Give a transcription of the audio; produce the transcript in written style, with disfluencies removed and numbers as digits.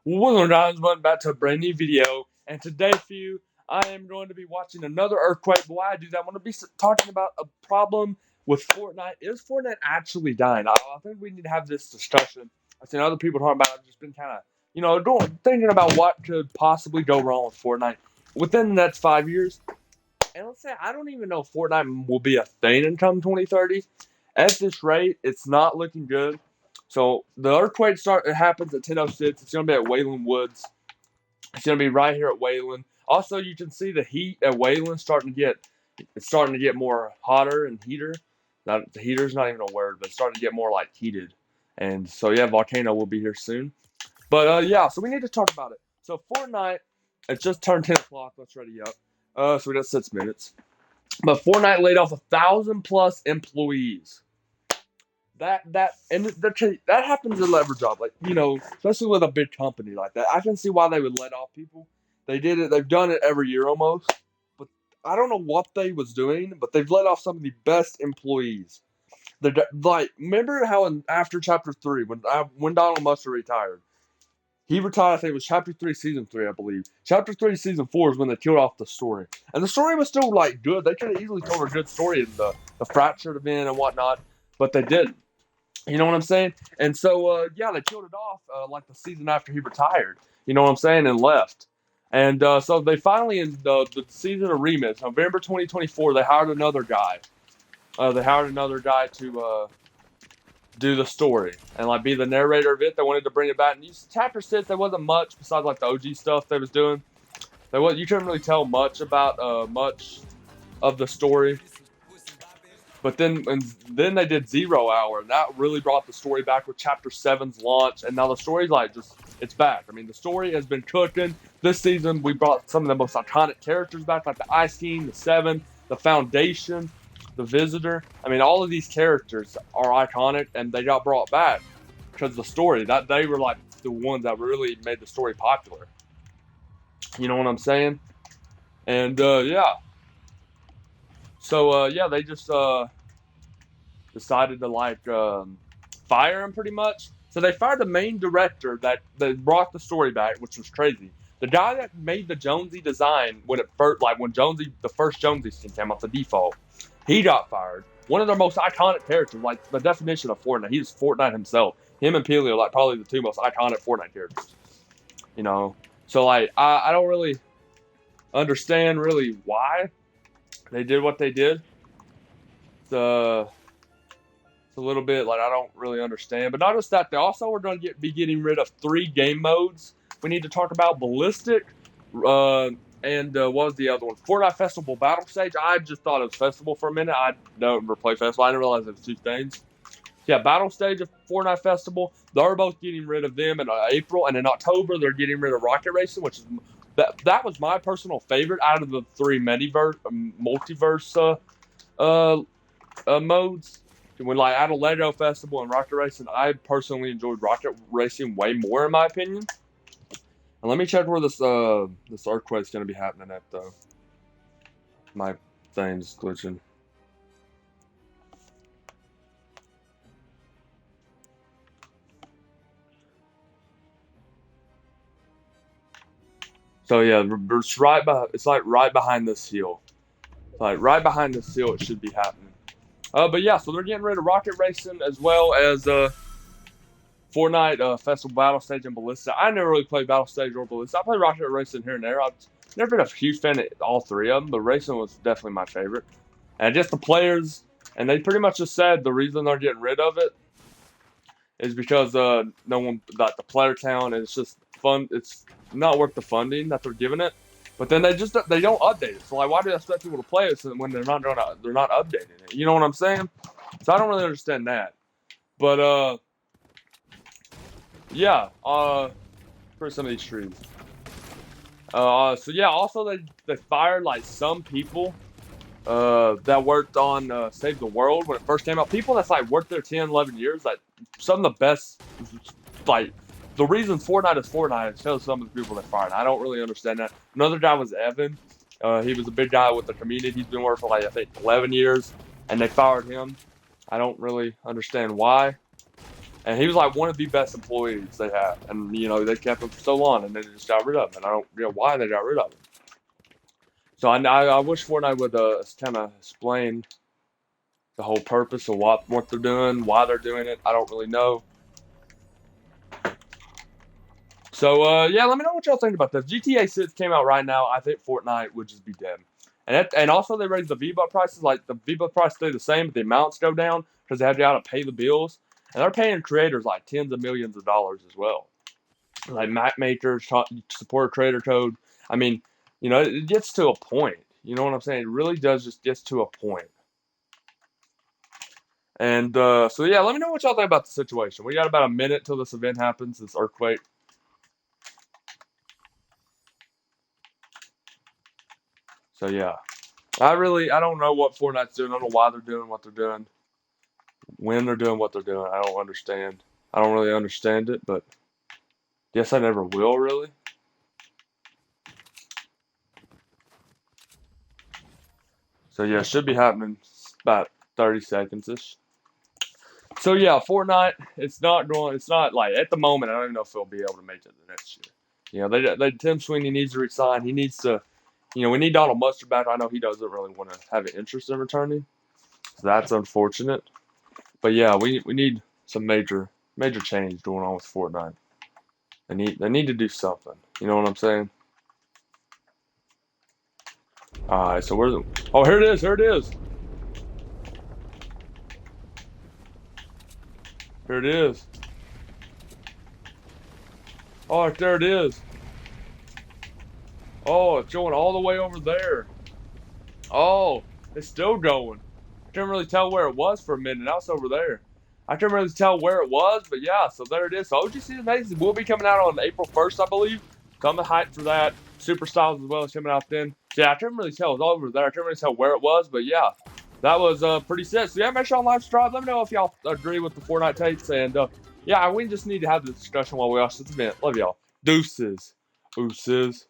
What's on, guys? Welcome back to a brand new video. And today for you, I am going to be watching another earthquake. But while I do that, I want to be talking about a problem with Fortnite. Is Fortnite actually dying? I think we need to have this discussion. I've seen other people talking about it. I've just been kind of, thinking about what could possibly go wrong with Fortnite within the next 5 years. And let's say I don't even know if Fortnite will be a thing in come 2030. At this rate, it's not looking good. So the earthquake it happens at 10:06. It's gonna be at Wayland Woods. It's gonna be right here at Wayland. Also, you can see the heat at Wayland starting to get more hotter and heater. Not the heater's not even a word, but it's starting to get more like heated. And so yeah, volcano will be here soon. But yeah, so we need to talk about it. So Fortnite, it just turned 10 o'clock. Let's ready up. So we got 6 minutes. But Fortnite laid off 1,000+ employees. That happens in every job, like especially with a big company like that. I can see why they would let off people. They did it. They've done it every year almost. But I don't know what they was doing, but they've let off some of the best employees. Like, remember how after Chapter 3, when Donald Mustard retired, he retired. I think it was Chapter 3, Season 3, I believe. Chapter 3, Season 4 is when they killed off the story, and the story was still like good. They could have easily told a good story in the fractured event and whatnot, but they didn't. You know what I'm saying? And so, yeah, they killed it off like the season after he retired. You know what I'm saying? And left. And so they finally, in the season of remix, November 2024, they hired another guy. To do the story and like be the narrator of it. They wanted to bring it back. And Chapter 6, there wasn't much besides like the OG stuff they was doing. You couldn't really tell much about much of the story. But then they did 0 Hour, and that really brought the story back with Chapter 7's launch. And now the story's like it's back. I mean, the story has been cooking. This season, we brought some of the most iconic characters back, like the Ice King, the Seven, the Foundation, the Visitor. I mean, all of these characters are iconic, and they got brought back because of the story. That they were like the ones that really made the story popular. You know what I'm saying? And yeah. So yeah, they just decided to fire him pretty much. So they fired the main director that brought the story back, which was crazy. The guy that made the Jonesy design when it first, like when Jonesy, the first Jonesy skin came off the default, he got fired. One of their most iconic characters, like the definition of Fortnite. He's Fortnite himself. Him and Pelio, like probably the two most iconic Fortnite characters. You know, so like I don't really understand really why they did what they did. The It's a little bit like I don't really understand. But not just that, they also are going to be getting rid of 3 game modes. We need to talk about Ballistic, and what was the other one? Fortnite Festival Battle Stage. I just thought it was Festival for a minute. I don't ever play Festival. I didn't realize it was 2 things. Yeah, Battle Stage of Fortnite Festival. They're both getting rid of them in April, and in October they're getting rid of Rocket Racing, which is that was my personal favorite out of the 3 multiverse modes. When like at a Lego Festival and Rocket Racing, I personally enjoyed Rocket Racing way more in my opinion. And let me check where this earthquake's gonna be happening at though. My thing's glitching. So yeah, it's like right behind this hill. Like right behind this hill, it should be happening. But yeah, so they're getting rid of Rocket Racing as well as Fortnite Festival Battle Stage and Ballista. I never really played Battle Stage or Ballista. I played Rocket Racing here and there. I've never been a huge fan of all 3 of them, but Racing was definitely my favorite. And just the players, and they pretty much just said the reason they're getting rid of it is because no one got the player count, and it's just fun. It's not worth the funding that they're giving it. But then they don't update it. So like, why do they expect people to play it when they're not updating it? You know what I'm saying? So I don't really understand that. But yeah, for some of these trees. So yeah, also they fired like some people that worked on Save the World when it first came out. People that's like worked there 10, 11 years. Like some of the best, like the reason Fortnite is Fortnite is because some of the people they fired. I don't really understand that. Another guy was Evan. He was a big guy with the community. He's been working for like I think 11 years, and they fired him. I don't really understand why. And he was like one of the best employees they had, and they kept him for so long, and then they just got rid of him. And I don't know why they got rid of him. So I wish Fortnite would kind of explain the whole purpose of what they're doing, why they're doing it. I don't really know. So yeah, let me know what y'all think about this. GTA 6 came out right now. I think Fortnite would just be dead. And also they raised the V-Buck prices. Like the V-Buck price stay the same, but the amounts go down because they have to pay the bills. And they're paying creators like tens of millions of dollars as well. Like map makers, support creator code. I mean, it gets to a point. You know what I'm saying? It really does just gets to a point. And so yeah, let me know what y'all think about the situation. We got about a minute till this event happens, this earthquake. So yeah, I don't know what Fortnite's doing. I don't know why they're doing what they're doing, when they're doing what they're doing. I don't understand. I don't really understand it, but guess I never will really. So yeah, it should be happening about 30 seconds ish. So yeah, Fortnite. It's not going. It's not like at the moment. I don't even know if he'll be able to make it the next year. Tim Sweeney needs to resign. He needs to. We need Donald Mustard back. I know he doesn't really want to have an interest in returning, so that's unfortunate. But yeah, we need some major change going on with Fortnite. They need to do something. You know what I'm saying? All right, so where's it? Oh, here it is. Here it is. Here it is. Oh, there it is. Oh, it's going all the way over there. Oh, it's still going. I couldn't really tell where it was for a minute. Now it's over there. I couldn't really tell where it was, but yeah, so there it is. So OGC Amazing will be coming out on April 1st, I believe. So I'm hyped for that. Super Styles as well is coming out then. So yeah, I couldn't really tell. It was all over there. I couldn't really tell where it was, but yeah, that was pretty sick. So yeah, make sure y'all like, subscribe. Let me know if y'all agree with the Fortnite takes. And yeah, we just need to have the discussion while we watch this event. Love y'all. Deuces. Ooses.